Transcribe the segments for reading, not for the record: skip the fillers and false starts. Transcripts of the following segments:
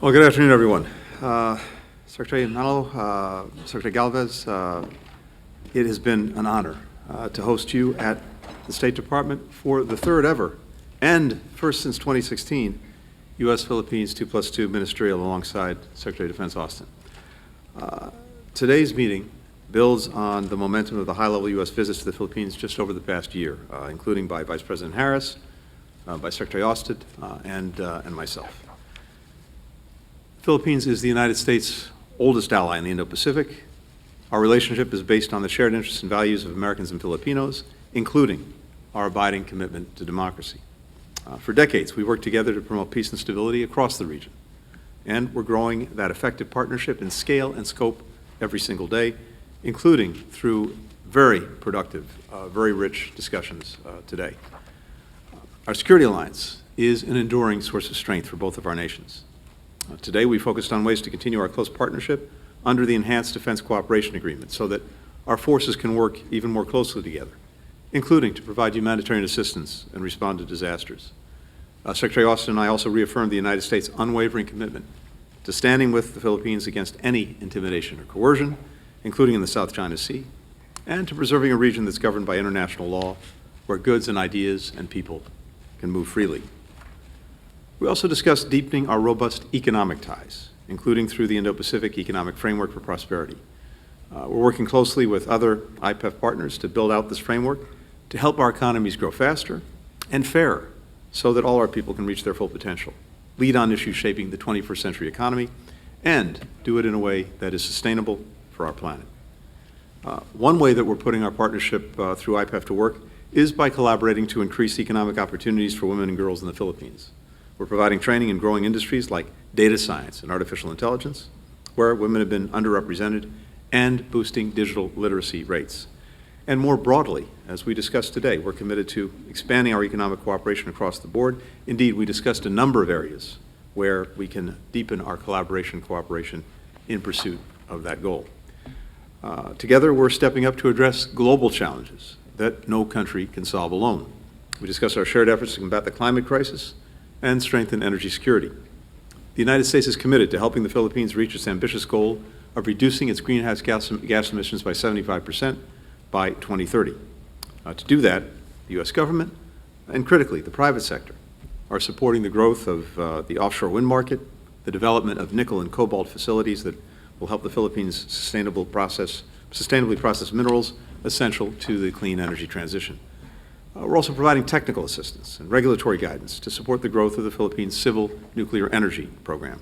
Well, good afternoon, everyone. Secretary Manalo, Secretary Galvez, it has been an honor to host you at the State Department for the third ever and first since 2016 U.S.-Philippines 2+2 ministerial alongside Secretary of Defense Austin. Today's meeting builds on the momentum of the high-level U.S. visits to the Philippines just over the past year, including by Vice President Harris, by Secretary Austin, and myself. The Philippines is the United States' oldest ally in the Indo-Pacific. Our relationship is based on the shared interests and values of Americans and Filipinos, including our abiding commitment to democracy. For decades, we've worked together to promote peace and stability across the region, and we're growing that effective partnership in scale and scope every single day, including through very productive, very rich discussions today. Our security alliance is an enduring source of strength for both of our nations. Today, we focused on ways to continue our close partnership under the Enhanced Defense Cooperation Agreement so that our forces can work even more closely together, including to provide humanitarian assistance and respond to disasters. Secretary Austin and I also reaffirmed the United States' unwavering commitment to standing with the Philippines against any intimidation or coercion, including in the South China Sea, and to preserving a region that's governed by international law, where goods and ideas and people can move freely. We also discussed deepening our robust economic ties, including through the Indo-Pacific Economic Framework for Prosperity. We're working closely with other IPEF partners to build out this framework to help our economies grow faster and fairer so that all our people can reach their full potential, lead on issues shaping the 21st century economy, and do it in a way that is sustainable for our planet. One way that we're putting our partnership through IPEF to work is by collaborating to increase economic opportunities for women and girls in the Philippines. We're providing training in growing industries like data science and artificial intelligence, where women have been underrepresented, and boosting digital literacy rates. And more broadly, as we discussed today, we're committed to expanding our economic cooperation across the board. Indeed, we discussed a number of areas where we can deepen our collaboration and cooperation in pursuit of that goal. Together, we're stepping up to address global challenges that no country can solve alone. We discussed our shared efforts to combat the climate crisis and strengthen energy security. The United States is committed to helping the Philippines reach its ambitious goal of reducing its greenhouse gas emissions by 75% by 2030. To do that, the U.S. government, and critically, the private sector, are supporting the growth of the offshore wind market, the development of nickel and cobalt facilities that will help the Philippines sustainably process minerals essential to the clean energy transition. We're also providing technical assistance and regulatory guidance to support the growth of the Philippines' civil nuclear energy program.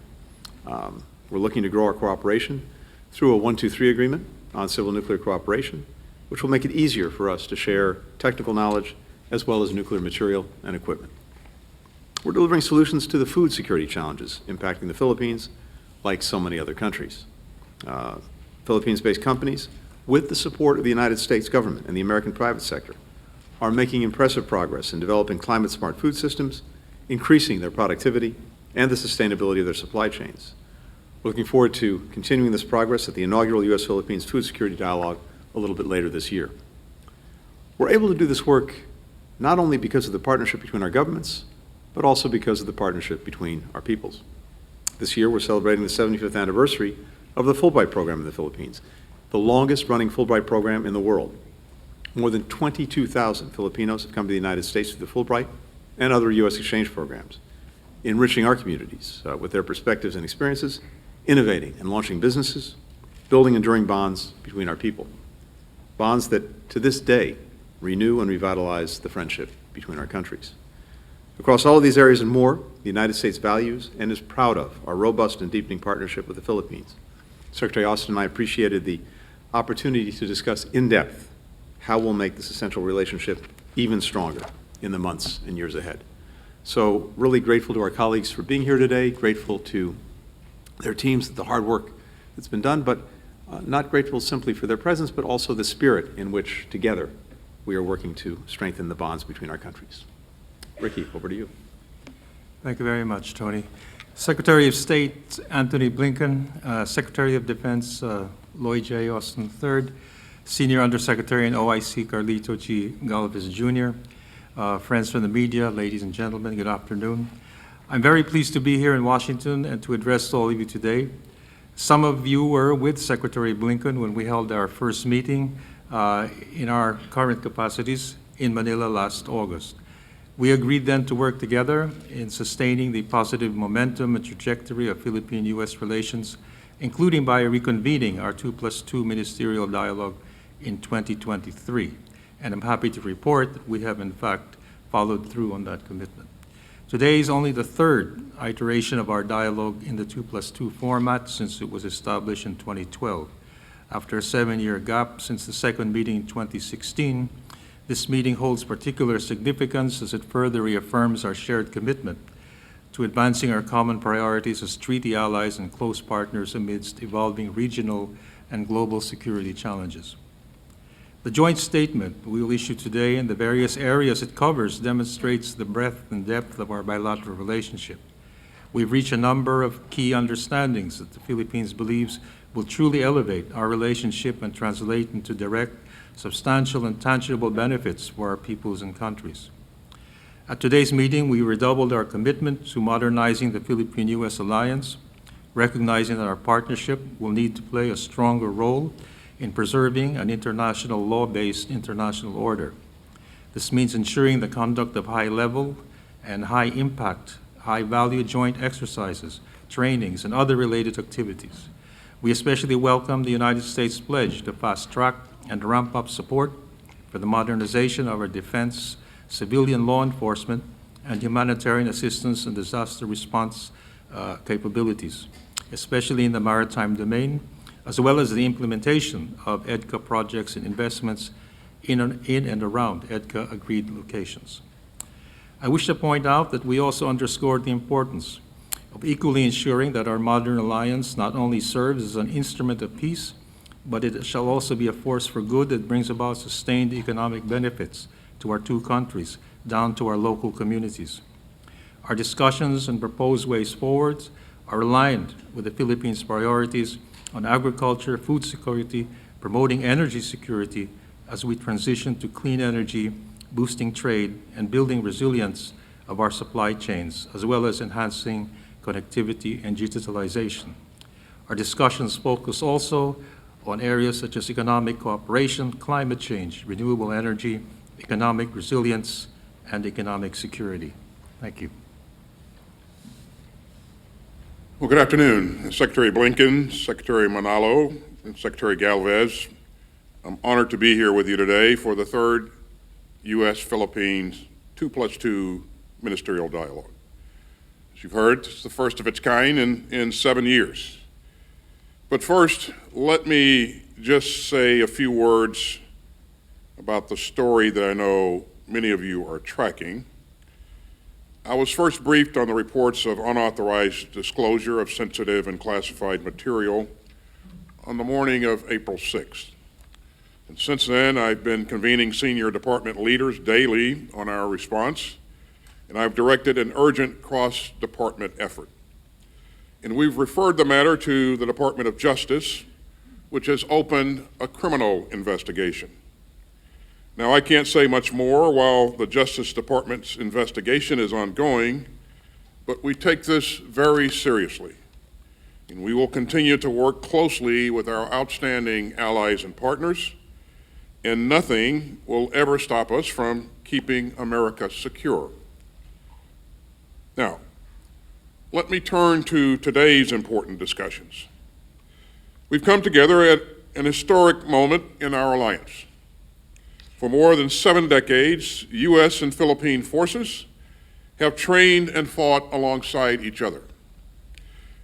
We're looking to grow our cooperation through a 1-2-3 agreement on civil nuclear cooperation, which will make it easier for us to share technical knowledge as well as nuclear material and equipment. We're delivering solutions to the food security challenges impacting the Philippines, like so many other countries. Philippines-based companies, with the support of the United States government and the American private sector, are making impressive progress in developing climate-smart food systems, increasing their productivity, and the sustainability of their supply chains. We're looking forward to continuing this progress at the inaugural U.S.-Philippines Food Security Dialogue a little bit later this year. We're able to do this work not only because of the partnership between our governments, but also because of the partnership between our peoples. This year, we're celebrating the 75th anniversary of the Fulbright program in the Philippines, the longest-running Fulbright program in the world. More than 22,000 Filipinos have come to the United States through the Fulbright and other U.S. exchange programs, enriching our communities with their perspectives and experiences, innovating and launching businesses, building enduring bonds between our people, bonds that to this day renew and revitalize the friendship between our countries. Across all of these areas and more, the United States values and is proud of our robust and deepening partnership with the Philippines. Secretary Austin and I appreciated the opportunity to discuss in depth how we'll make this essential relationship even stronger in the months and years ahead. So really grateful to our colleagues for being here today, grateful to their teams, the hard work that's been done, but not grateful simply for their presence, but also the spirit in which together we are working to strengthen the bonds between our countries. Ricky, over to you. Thank you very much, Tony. Secretary of State Antony Blinken, Secretary of Defense Lloyd J. Austin III, Senior Undersecretary in OIC Carlito G. Galvez Jr., friends from the media, ladies and gentlemen, good afternoon. I'm very pleased to be here in Washington and to address all of you today. Some of you were with Secretary Blinken when we held our first meeting in our current capacities in Manila last August. We agreed then to work together in sustaining the positive momentum and trajectory of Philippine-U.S. relations, including by reconvening our 2+2 ministerial dialogue in 2023. And I'm happy to report that we have in fact followed through on that commitment. Today is only the third iteration of our dialogue in the 2+2 format since it was established in 2012. After a 7-year gap since the second meeting in 2016, this meeting holds particular significance as it further reaffirms our shared commitment to advancing our common priorities as treaty allies and close partners amidst evolving regional and global security challenges. The joint statement we will issue today and the various areas it covers demonstrates the breadth and depth of our bilateral relationship. We've reached a number of key understandings that the Philippines believes will truly elevate our relationship and translate into direct, substantial, and tangible benefits for our peoples and countries. At today's meeting, we redoubled our commitment to modernizing the Philippine-U.S. alliance, recognizing that our partnership will need to play a stronger role in preserving an international law-based international order. This means ensuring the conduct of high-level and high-impact, high-value joint exercises, trainings, and other related activities. We especially welcome the United States pledge to fast-track and ramp up support for the modernization of our defense, civilian law enforcement, and humanitarian assistance and disaster response capabilities, especially in the maritime domain, as well as the implementation of EDCA projects and investments in and around EDCA agreed locations. I wish to point out that we also underscored the importance of equally ensuring that our modern alliance not only serves as an instrument of peace, but it shall also be a force for good that brings about sustained economic benefits to our two countries, down to our local communities. Our discussions and proposed ways forward are aligned with the Philippines' priorities on agriculture, food security, promoting energy security as we transition to clean energy, boosting trade, and building resilience of our supply chains, as well as enhancing connectivity and digitalization. Our discussions focus also on areas such as economic cooperation, climate change, renewable energy, economic resilience, and economic security. Thank you. Well, good afternoon, Secretary Blinken, Secretary Manalo, and Secretary Galvez. I'm honored to be here with you today for the third U.S.-Philippines 2+2 ministerial dialogue. As you've heard, it's the first of its kind in 7 years. But first, let me just say a few words about the story that I know many of you are tracking. I was first briefed on the reports of unauthorized disclosure of sensitive and classified material on the morning of April 6th. And since then, I've been convening senior department leaders daily on our response, and I've directed an urgent cross-department effort. And we've referred the matter to the Department of Justice, which has opened a criminal investigation. Now, I can't say much more while the Justice Department's investigation is ongoing, but we take this very seriously. And we will continue to work closely with our outstanding allies and partners, and nothing will ever stop us from keeping America secure. Now, let me turn to today's important discussions. We've come together at an historic moment in our alliance. For more than 7 decades, U.S. and Philippine forces have trained and fought alongside each other.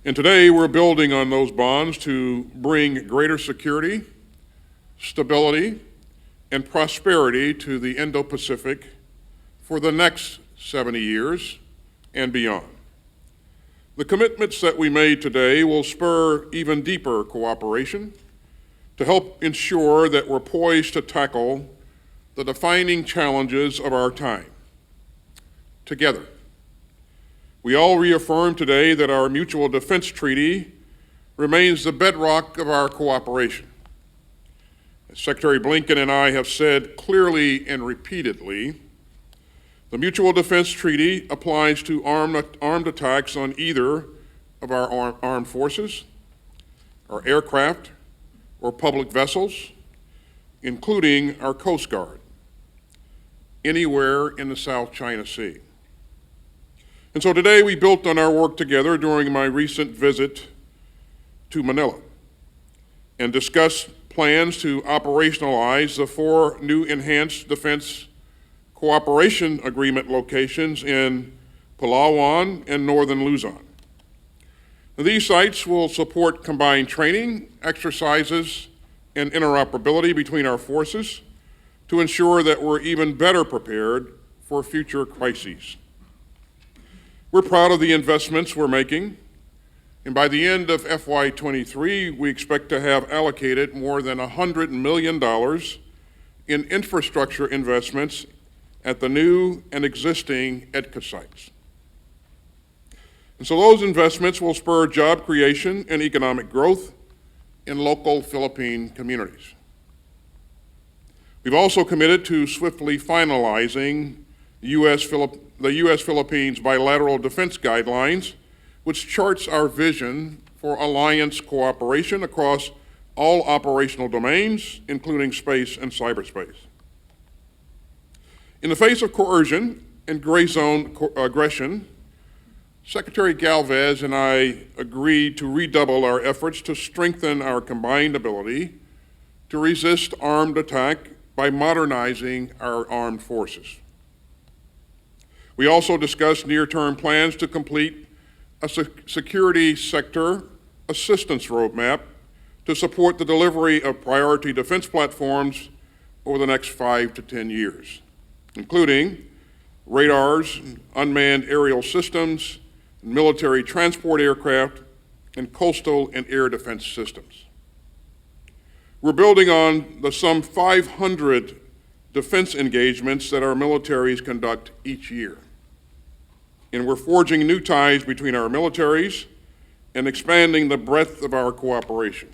And today we're building on those bonds to bring greater security, stability, and prosperity to the Indo-Pacific for the next 70 years and beyond. The commitments that we made today will spur even deeper cooperation to help ensure that we're poised to tackle the defining challenges of our time together. We all reaffirm today that our mutual defense treaty remains the bedrock of our cooperation. As Secretary Blinken and I have said clearly and repeatedly, The Mutual Defense Treaty applies to armed attacks on either of our armed forces, our aircraft, or public vessels, including our Coast Guard, anywhere in the South China Sea. And so today we built on our work together during my recent visit to Manila and discussed plans to operationalize the 4 new enhanced defense cooperation agreement locations in Palawan and northern Luzon. These sites will support combined training, exercises, and interoperability between our forces to ensure that we're even better prepared for future crises. We're proud of the investments we're making, and by the end of FY23, we expect to have allocated more than $100 million in infrastructure investments at the new and existing EDCA sites. And so those investments will spur job creation and economic growth in local Philippine communities. We've also committed to swiftly finalizing the U.S.-Philippines bilateral defense guidelines, which charts our vision for alliance cooperation across all operational domains, including space and cyberspace. In the face of coercion and gray zone aggression, Secretary Galvez and I agreed to redouble our efforts to strengthen our combined ability to resist armed attack by modernizing our armed forces. We also discussed near-term plans to complete a security sector assistance roadmap to support the delivery of priority defense platforms over the next 5 to 10 years, including radars, unmanned aerial systems, military transport aircraft, and coastal and air defense systems. We're building on the some 500 defense engagements that our militaries conduct each year. And we're forging new ties between our militaries and expanding the breadth of our cooperation.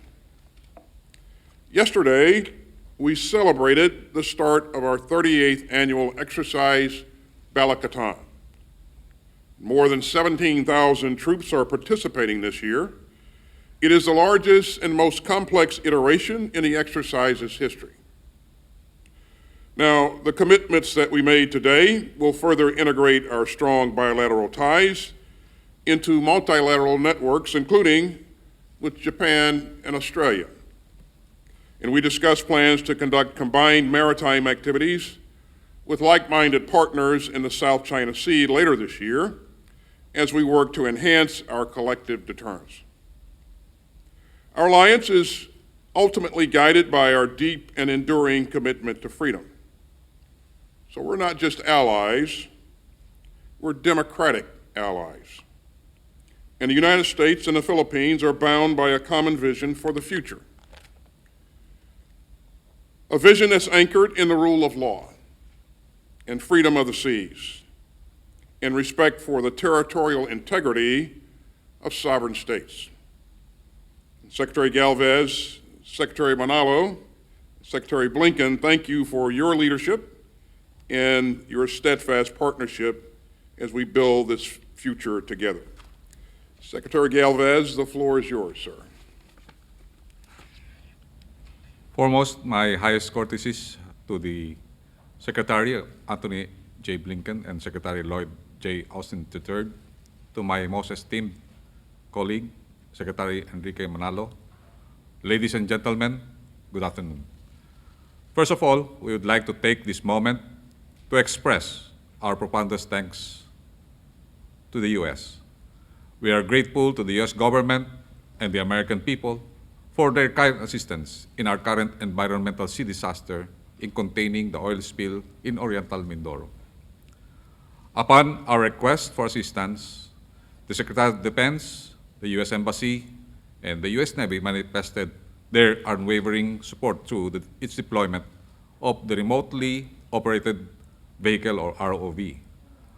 Yesterday, we celebrated the start of our 38th annual exercise, Balakatan. More than 17,000 troops are participating this year. It is the largest and most complex iteration in the exercise's history. Now, the commitments that we made today will further integrate our strong bilateral ties into multilateral networks, including with Japan and Australia. And we discussed plans to conduct combined maritime activities with like-minded partners in the South China Sea later this year as we work to enhance our collective deterrence. Our alliance is ultimately guided by our deep and enduring commitment to freedom. So we're not just allies, we're democratic allies. And the United States and the Philippines are bound by a common vision for the future. A vision that's anchored in the rule of law and freedom of the seas and respect for the territorial integrity of sovereign states. Secretary Galvez, Secretary Manalo, Secretary Blinken, thank you for your leadership and your steadfast partnership as we build this future together. Secretary Galvez, the floor is yours, sir. Foremost, my highest courtesies to the Secretary Antony J. Blinken and Secretary Lloyd J. Austin III, to my most esteemed colleague, Secretary Enrique Manalo. Ladies and gentlemen, good afternoon. First of all, we would like to take this moment to express our profoundest thanks to the U.S. We are grateful to the U.S. government and the American people for their kind assistance in our current environmental sea disaster in containing the oil spill in Oriental Mindoro. Upon our request for assistance, the Secretary of Defense, the U.S. Embassy, and the U.S. Navy manifested their unwavering support through its deployment of the Remotely Operated Vehicle, or ROV,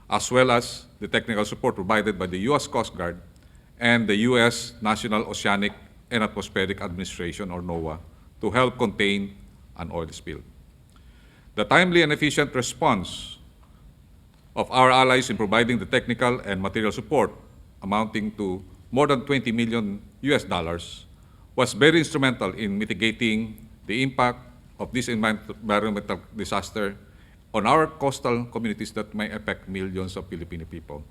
as well as the technical support provided by the U.S. Coast Guard and the U.S. National Oceanic and Atmospheric Administration, or NOAA, to help contain an oil spill. The timely and efficient response of our allies in providing the technical and material support amounting to more than $20 million was very instrumental in mitigating the impact of this environmental disaster on our coastal communities that may affect millions of Filipino people.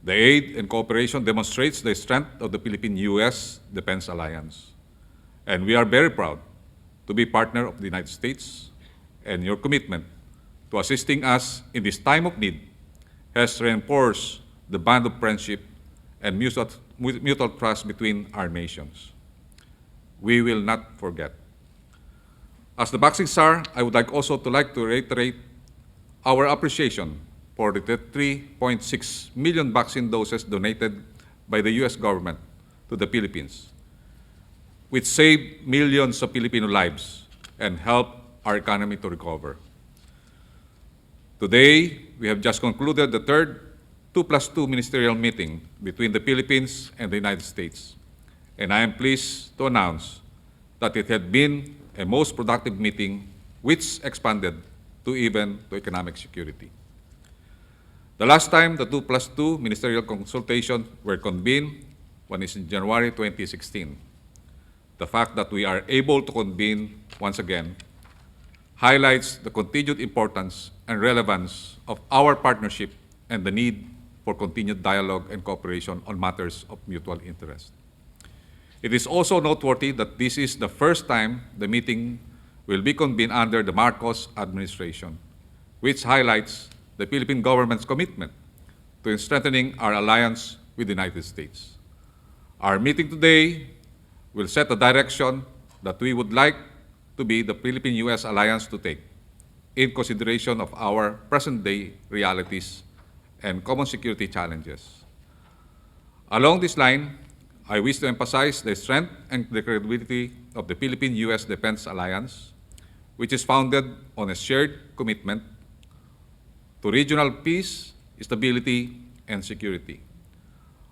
The aid and cooperation demonstrates the strength of the Philippine-U.S. Defense Alliance. And we are very proud to be partner of the United States, and your commitment to assisting us in this time of need has reinforced the bond of friendship and mutual trust between our nations. We will not forget. As the boxing star, I would also like to reiterate our appreciation for the 3.6 million vaccine doses donated by the U.S. government to the Philippines, which saved millions of Filipino lives and helped our economy to recover. Today, we have just concluded the third 2+2 ministerial meeting between the Philippines and the United States, and I am pleased to announce that it had been a most productive meeting which expanded to economic security. The last time the 2+2 ministerial consultations were convened was in January 2016. The fact that we are able to convene once again highlights the continued importance and relevance of our partnership and the need for continued dialogue and cooperation on matters of mutual interest. It is also noteworthy that this is the first time the meeting will be convened under the Marcos administration, which highlights the Philippine government's commitment to strengthening our alliance with the United States. Our meeting today will set the direction that we would like to be the Philippine-U.S. alliance to take in consideration of our present-day realities and common security challenges. Along this line, I wish to emphasize the strength and the credibility of the Philippine-U.S. Defense Alliance, which is founded on a shared commitment to regional peace, stability, and security.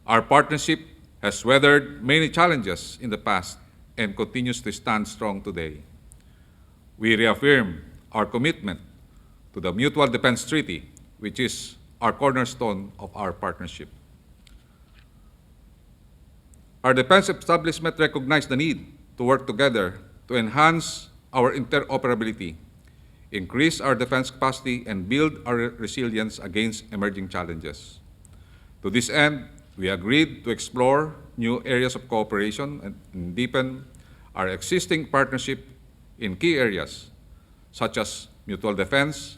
Our partnership has weathered many challenges in the past and continues to stand strong today. We reaffirm our commitment to the Mutual Defense Treaty, which is our cornerstone of our partnership. Our defense establishment recognized the need to work together to enhance our interoperability, increase our defense capacity, and build our resilience against emerging challenges. To this end, we agreed to explore new areas of cooperation and deepen our existing partnership in key areas such as mutual defense,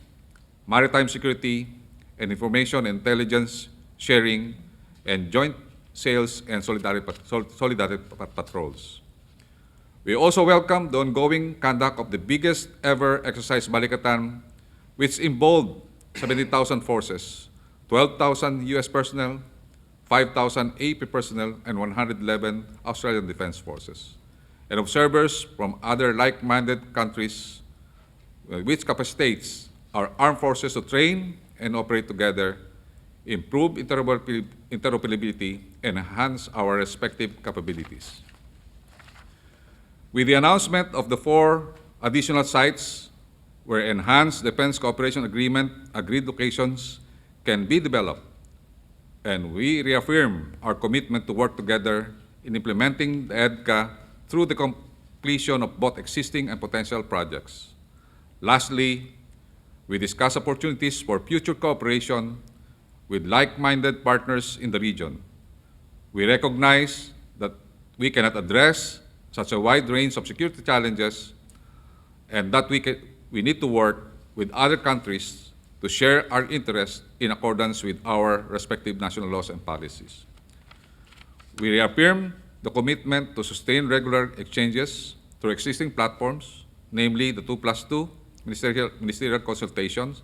maritime security, and information intelligence sharing, and joint sales and solidarity patrols. We also welcome the ongoing conduct of the biggest ever exercise Balikatan, which involved 70,000 forces, 12,000 U.S. personnel, 5,000 AP personnel, and 111 Australian Defense Forces, and observers from other like-minded countries, which capacitates our armed forces to train and operate together, improve interoperability, and enhance our respective capabilities. With the announcement of the 4 additional sites where enhanced defense cooperation agreement agreed locations can be developed, and we reaffirm our commitment to work together in implementing the EDCA through the completion of both existing and potential projects. Lastly, we discuss opportunities for future cooperation with like-minded partners in the region. We recognize that we cannot address such a wide range of security challenges and that we need to work with other countries to share our interests in accordance with our respective national laws and policies. We reaffirm the commitment to sustain regular exchanges through existing platforms, namely the 2+2 ministerial consultations,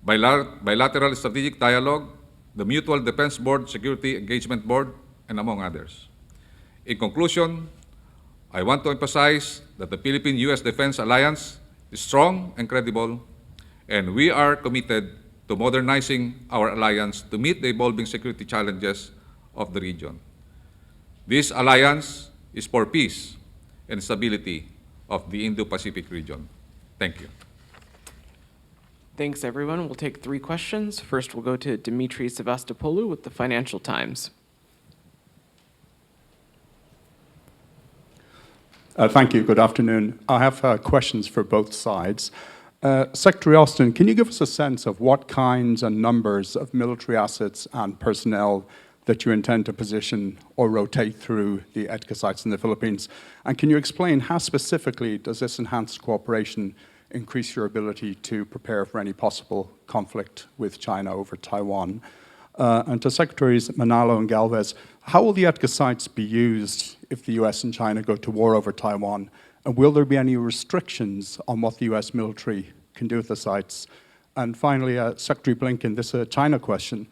bilateral strategic dialogue, the Mutual Defense Board Security Engagement Board, and among others. In conclusion, I want to emphasize that the Philippine-U.S. Defense Alliance is strong and credible, and we are committed to modernizing our alliance to meet the evolving security challenges of the region. This alliance is for peace and stability of the Indo-Pacific region. Thank you. Thanks, everyone. We'll take 3 questions. First, we'll go to Dimitri Sevastopoulou with the Financial Times. Thank you. Good afternoon. I have questions for both sides. Secretary Austin, can you give us a sense of what kinds and numbers of military assets and personnel that you intend to position or rotate through the EDCA sites in the Philippines? And can you explain how specifically does this enhanced cooperation increase your ability to prepare for any possible conflict with China over Taiwan? And to Secretaries Manalo and Galvez, how will the EDCA sites be used if the US and China go to war over Taiwan? And will there be any restrictions on what the US military can do with the sites? And finally, Secretary Blinken, this is a China question.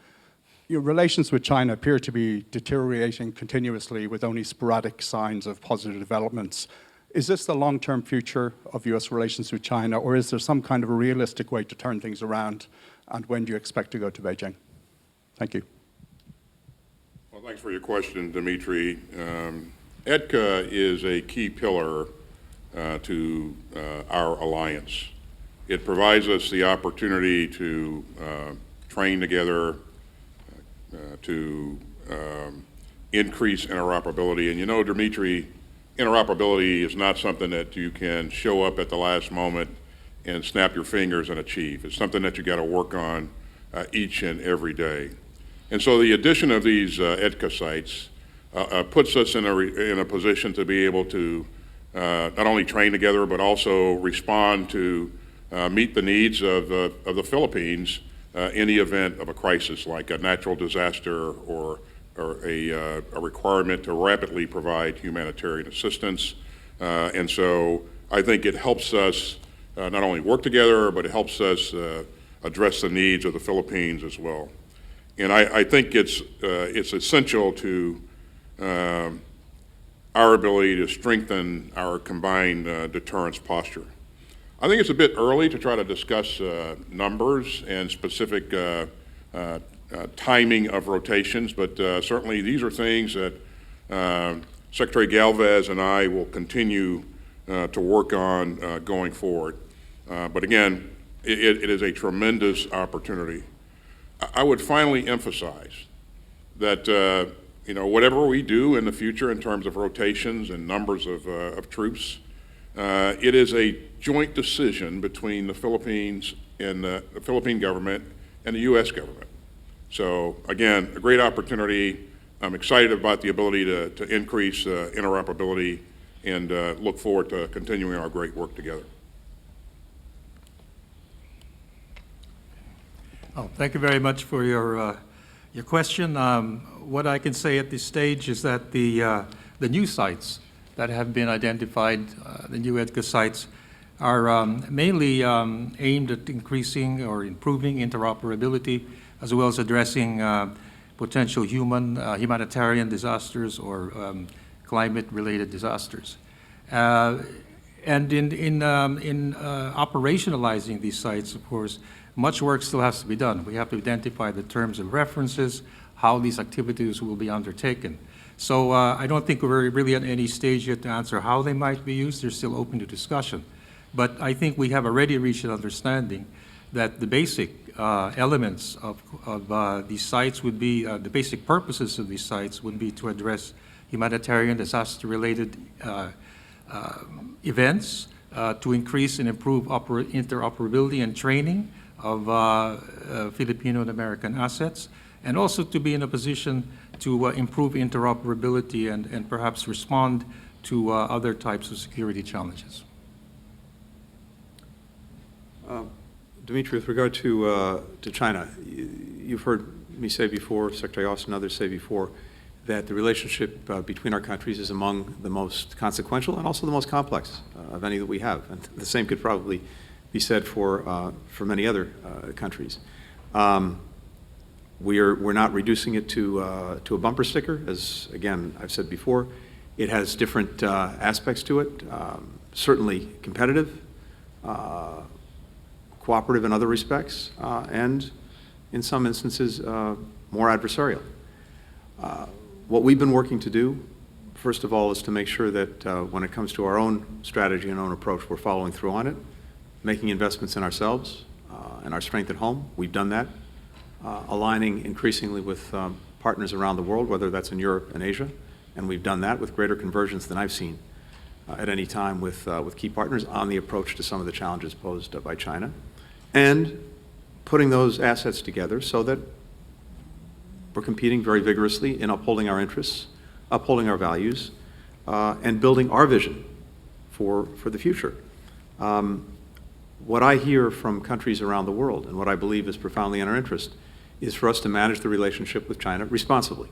Your relations with China appear to be deteriorating continuously with only sporadic signs of positive developments. Is this the long-term future of US relations with China, or is there some kind of a realistic way to turn things around? And when do you expect to go to Beijing? Thank you. Well, thanks for your question, Dimitri. EDCA is a key pillar to our alliance. It provides us the opportunity to train together, to increase interoperability. And you know, Dimitri, interoperability is not something that you can show up at the last moment and snap your fingers and achieve. It's something that you got to work on each and every day. And so the addition of these EDCA sites puts us in a position to be able to not only train together, but also respond to meet the needs of the Philippines in the event of a crisis like a natural disaster or a requirement to rapidly provide humanitarian assistance. And so I think it helps us not only work together, but it helps us address the needs of the Philippines as well. And I think it's essential to our ability to strengthen our combined deterrence posture. I think it's a bit early to try to discuss numbers and specific timing of rotations, but certainly these are things that Secretary Galvez and I will continue to work on going forward. But again, it is a tremendous opportunity. I would finally emphasize that whatever we do in the future in terms of rotations and numbers of troops, it is a joint decision between the Philippines and the Philippine government and the U.S. government. So again, a great opportunity. I'm excited about the ability to increase interoperability and look forward to continuing our great work together. Oh, thank you very much for your question. What I can say at this stage is that the new sites that have been identified, the new EDCA sites, are mainly aimed at increasing or improving interoperability, as well as addressing potential humanitarian disasters or climate-related disasters. And in operationalizing these sites, of course, much work still has to be done. We have to identify the terms and references, how these activities will be undertaken. So I don't think we're really at any stage yet to answer how they might be used. They're still open to discussion. But I think we have already reached an understanding that the basic elements of these sites would be, the basic purposes of these sites would be to address humanitarian disaster-related events, to increase and improve interoperability and training of Filipino and American assets, and also to be in a position to improve interoperability and perhaps respond to other types of security challenges. Dimitri, with regard to China, you've heard me say before, Secretary Austin and others say before, that the relationship between our countries is among the most consequential and also the most complex of any that we have. And the same could probably be said for many other countries. We're not reducing it to a bumper sticker, as again I've said before. It has different aspects to it. Certainly competitive, cooperative in other respects, and in some instances more adversarial. What we've been working to do, first of all, is to make sure that when it comes to our own strategy and own approach, we're following through on it, making investments in ourselves, and our strength at home. We've done that, aligning increasingly with partners around the world, whether that's in Europe and Asia, and we've done that with greater convergence than I've seen at any time with key partners on the approach to some of the challenges posed by China, and putting those assets together so that we're competing very vigorously in upholding our interests, upholding our values, and building our vision for the future. What I hear from countries around the world, and what I believe is profoundly in our interest, is for us to manage the relationship with China responsibly.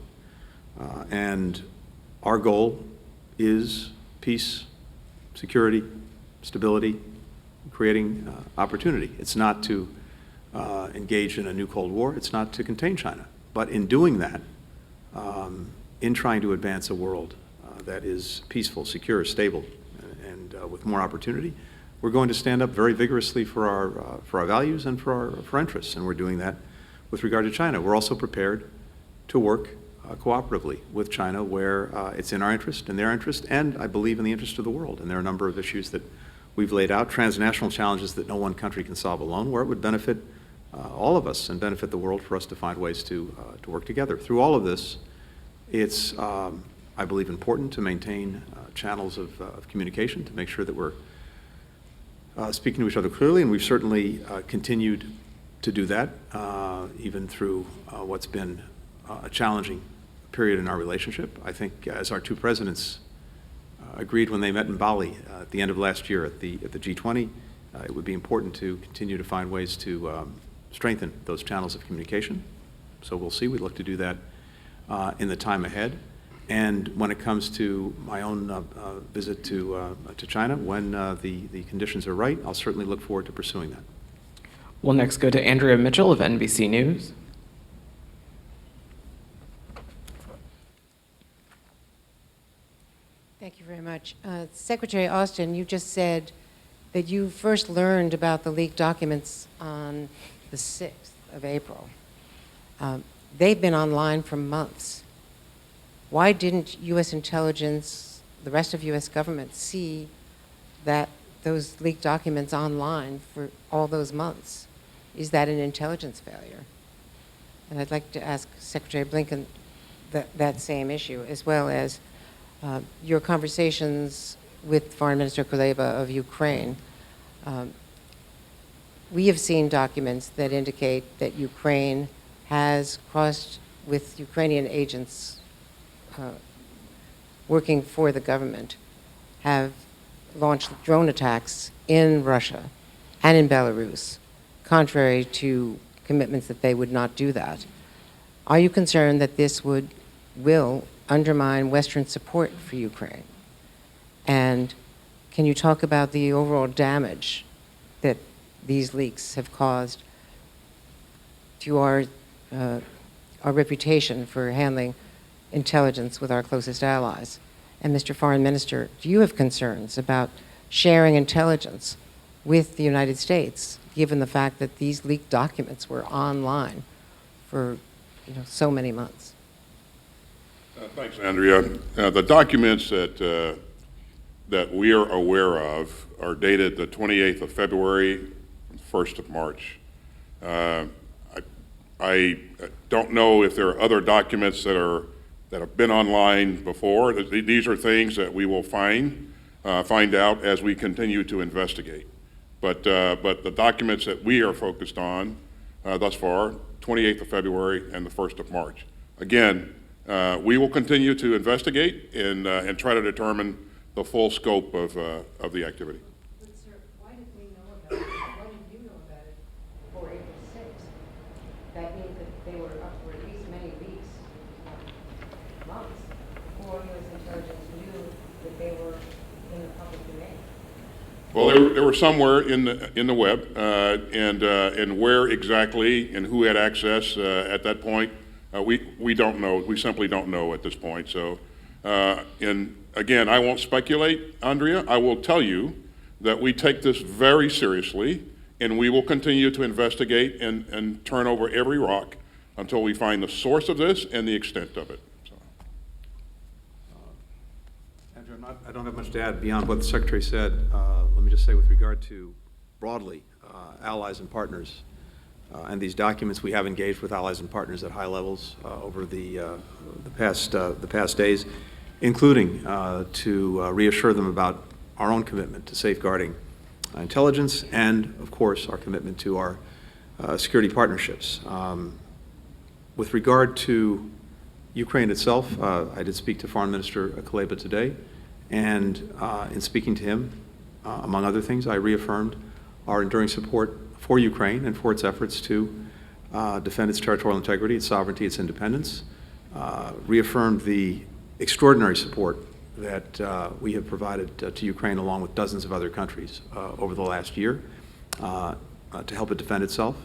And our goal is peace, security, stability, creating opportunity. It's not to engage in a new Cold War. It's not to contain China. But in doing that, in trying to advance a world that is peaceful, secure, stable, and with more opportunity, we're going to stand up very vigorously for our values and for our interests, and we're doing that with regard to China. We're also prepared to work cooperatively with China where it's in our interest, in their interest, and I believe in the interest of the world. And there are a number of issues that we've laid out, transnational challenges that no one country can solve alone, where it would benefit all of us and benefit the world for us to find ways to work together. Through all of this, it's, I believe, important to maintain channels of communication to make sure that we're speaking to each other clearly, and we've certainly continued to do that, even through what's been a challenging period in our relationship. I think as our two presidents agreed when they met in Bali at the end of last year at the G20, it would be important to continue to find ways to strengthen those channels of communication. So we'll see. We'd look to do that in the time ahead. And when it comes to my own visit to China, when the conditions are right, I'll certainly look forward to pursuing that. We'll next go to Andrea Mitchell of NBC News. Thank you very much. Secretary Austin, you just said that you first learned about the leaked documents on the 6th of April. They've been online for months. Why didn't U.S. intelligence, the rest of U.S. government, see that those leaked documents online for all those months? Is that an intelligence failure? And I'd like to ask Secretary Blinken that same issue, as well as your conversations with Foreign Minister Kuleba of Ukraine. We have seen documents that indicate that Ukraine has crossed with Ukrainian agents working for the government, have launched drone attacks in Russia and in Belarus, contrary to commitments that they would not do that. Are you concerned that this will undermine Western support for Ukraine? And can you talk about the overall damage that these leaks have caused to our reputation for handling intelligence with our closest allies? And Mr. Foreign Minister, do you have concerns about sharing intelligence with the United States, given the fact that these leaked documents were online for so many months? Thanks, Andrea. The documents that we are aware of are dated the 28th of February, 1st of March. I don't know if there are other documents that have been online before. These are things that we will find out as we continue to investigate. But the documents that we are focused on thus far, 28th of February and the 1st of March. Again, we will continue to investigate and try to determine the full scope of the activity. But sir, why did we know about it? Why did you know about it before April 6th? That means that they were up for at least many weeks, months, before U.S. intelligence knew that they were in the public domain. Well, they were somewhere in the web, and where exactly and who had access at that point, we don't know. We simply don't know at this point. So, and again, I won't speculate, Andrea. I will tell you that we take this very seriously, and we will continue to investigate and turn over every rock until we find the source of this and the extent of it. So. Andrew, I don't have much to add beyond what the Secretary said. Let me just say with regard to broadly allies and partners And these documents, we have engaged with allies and partners at high levels over the past days, including to reassure them about our own commitment to safeguarding intelligence and, of course, our commitment to our security partnerships. With regard to Ukraine itself, I did speak to Foreign Minister Kuleba today, and in speaking to him, among other things, I reaffirmed our enduring support for Ukraine and for its efforts to defend its territorial integrity, its sovereignty, its independence, reaffirmed the extraordinary support that we have provided to Ukraine along with dozens of other countries over the last year to help it defend itself,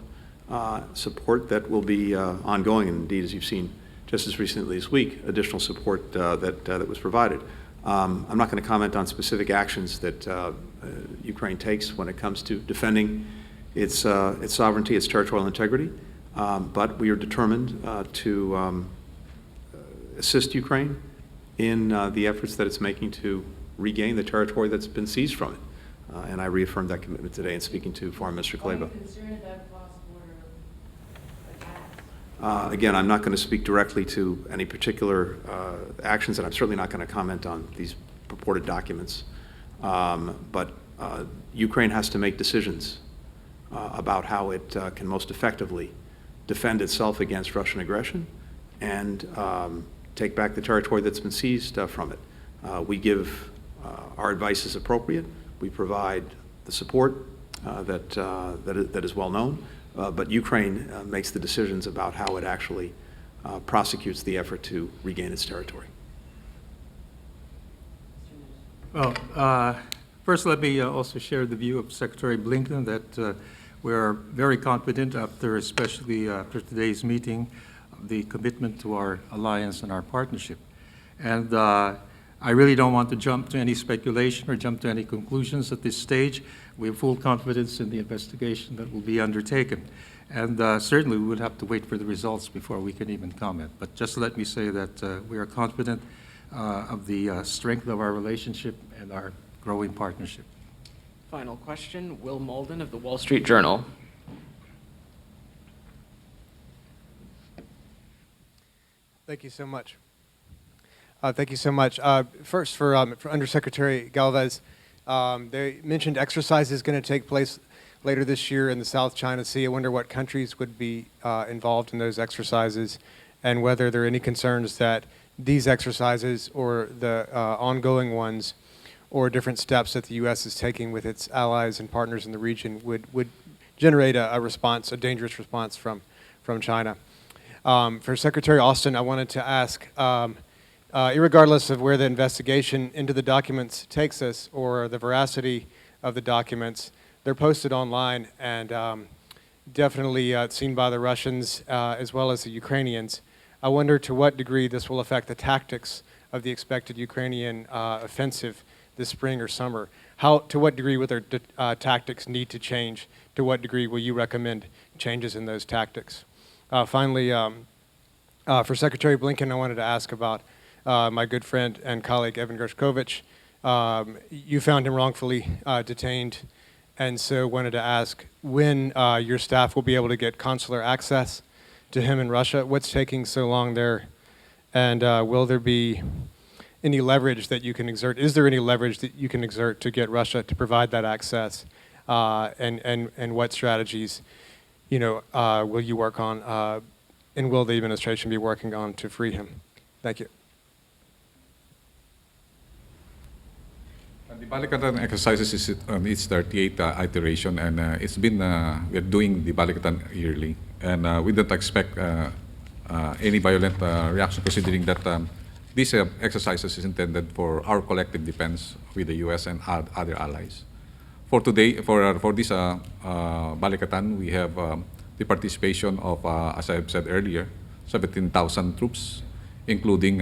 support that will be ongoing, and indeed, as you've seen just as recently this week, additional support that was provided. I'm not going to comment on specific actions that Ukraine takes when it comes to defending its sovereignty, its territorial integrity, but we are determined to assist Ukraine in the efforts that it's making to regain the territory that's been seized from it. And I reaffirmed that commitment today in speaking to Foreign Minister Kuleba. Are you concerned about cross-border attacks? Again, I'm not going to speak directly to any particular actions, and I'm certainly not going to comment on these purported documents. But Ukraine has to make decisions about how it can most effectively defend itself against Russian aggression and take back the territory that's been seized from it. We give our advice as appropriate. We provide the support that is well known, but Ukraine makes the decisions about how it actually prosecutes the effort to regain its territory. Well, first let me also share the view of Secretary Blinken that we are very confident especially after today's meeting, of the commitment to our alliance and our partnership. And I really don't want to jump to any speculation or jump to any conclusions at this stage. We have full confidence in the investigation that will be undertaken. And certainly we would have to wait for the results before we can even comment. But just let me say that we are confident of the strength of our relationship and our growing partnership. Final question, Will Molden of the Wall Street Journal. Thank you so much. First, for Undersecretary Galvez, they mentioned exercises going to take place later this year in the South China Sea. I wonder what countries would be involved in those exercises and whether there are any concerns that these exercises or the ongoing ones or different steps that the U.S. is taking with its allies and partners in the region would generate a response, a dangerous response from China. For Secretary Austin, I wanted to ask, irregardless of where the investigation into the documents takes us or the veracity of the documents, they're posted online and definitely seen by the Russians as well as the Ukrainians. I wonder to what degree this will affect the tactics of the expected Ukrainian offensive this spring or summer. To what degree will their tactics need to change? To what degree will you recommend changes in those tactics? Finally, for Secretary Blinken, I wanted to ask about my good friend and colleague, Evan Gershkovich. You found him wrongfully detained, and so wanted to ask when your staff will be able to get consular access to him in Russia. What's taking so long there? And will there be any leverage that you can exert? Is there any leverage that you can exert to get Russia to provide that access? And what strategies, will you work on, and will the administration be working on to free him? Thank you. The Balikatan exercises is on its 38th iteration, and it's been, we're doing the Balikatan yearly, and we don't expect any violent reaction, considering that this exercises is intended for our collective defense with the U.S. and other allies. For today, for this Balikatan, we have the participation of, as I've said earlier, 17,000 troops, including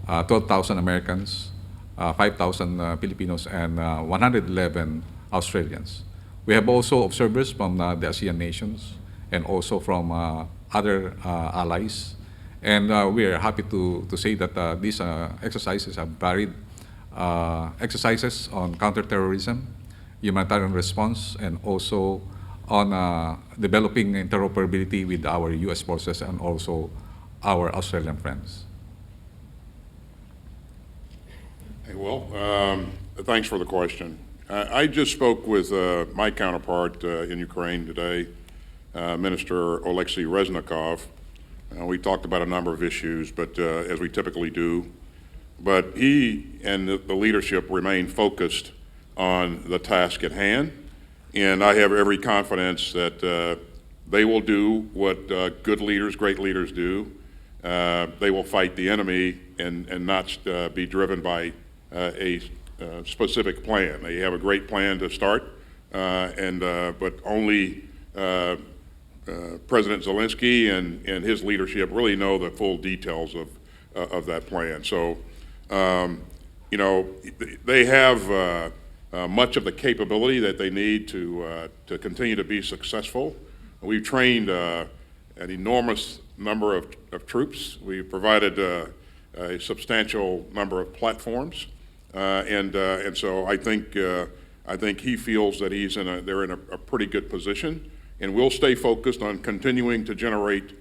12,000 Americans, 5,000 Filipinos, and 111 Australians. We have also observers from the ASEAN nations and also from other allies. And we are happy to say that these exercises have varied exercises on counterterrorism, humanitarian response, and also on developing interoperability with our U.S. forces and also our Australian friends. Hey, Will, thanks for the question. I just spoke with my counterpart in Ukraine today, Minister Oleksiy Reznikov. We talked about a number of issues, but as we typically do. But he and the leadership remain focused on the task at hand, and I have every confidence that they will do what good leaders, great leaders do. They will fight the enemy and not be driven by a specific plan. They have a great plan to start, but only President Zelensky and his leadership really know the full details of that plan. So, you know, they have much of the capability that they need to continue to be successful. We've trained an enormous number of troops. We've provided a substantial number of platforms, and so I think he feels that they're in a pretty good position, and we'll stay focused on continuing to generate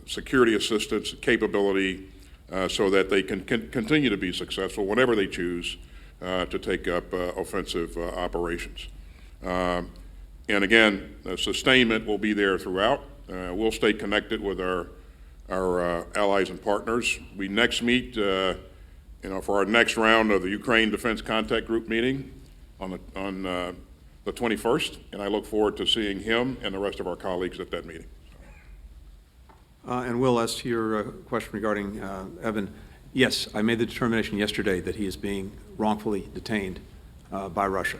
security assistance capability so that they can continue to be successful whenever they choose to take up offensive operations. And again, sustainment will be there throughout. We'll stay connected with our allies and partners. We next meet, for our next round of the Ukraine Defense Contact Group meeting on the 21st, and I look forward to seeing him and the rest of our colleagues at that meeting. And Will, as to your question regarding Evan, yes, I made the determination yesterday that he is being wrongfully detained by Russia.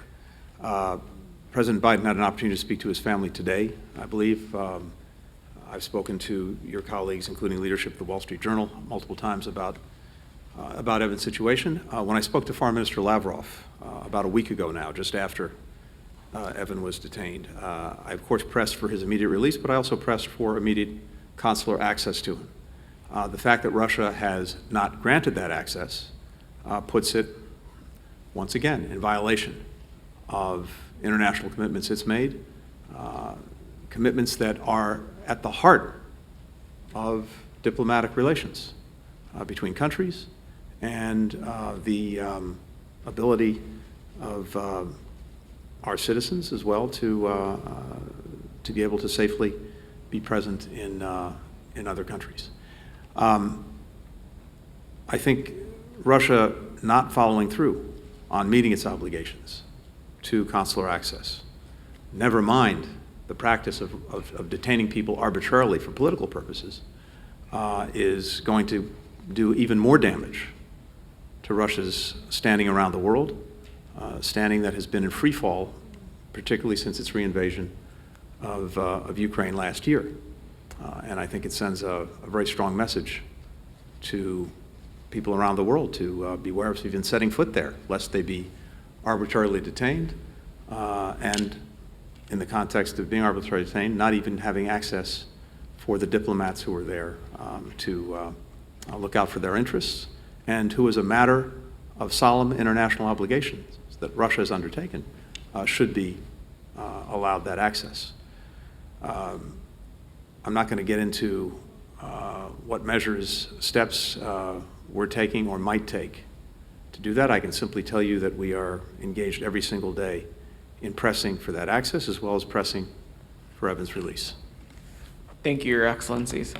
President Biden had an opportunity to speak to his family today, I believe. I've spoken to your colleagues, including leadership of the Wall Street Journal, multiple times about Evan's situation. When I spoke to Foreign Minister Lavrov about a week ago now, just after Evan was detained, I, of course, pressed for his immediate release, but I also pressed for immediate consular access to him. The fact that Russia has not granted that access puts it, once again, in violation of international commitments it's made, commitments that are at the heart of diplomatic relations between countries and the ability of our citizens as well to be able to safely be present in other countries. I think Russia not following through on meeting its obligations to consular access, never mind the practice of detaining people arbitrarily for political purposes, is going to do even more damage to Russia's standing around the world, standing that has been in free fall, particularly since its reinvasion of Ukraine last year. And I think it sends a very strong message to people around the world to beware of even setting foot there, lest they be arbitrarily detained, and in the context of being arbitrarily detained, not even having access for the diplomats who are there to look out for their interests, and who, as a matter of solemn international obligations that Russia has undertaken, should be allowed that access. I'm not going to get into what measures, steps we're taking or might take to do that. I can simply tell you that we are engaged every single day in pressing for that access, as well as pressing for Evan's release. Thank you, Your Excellencies.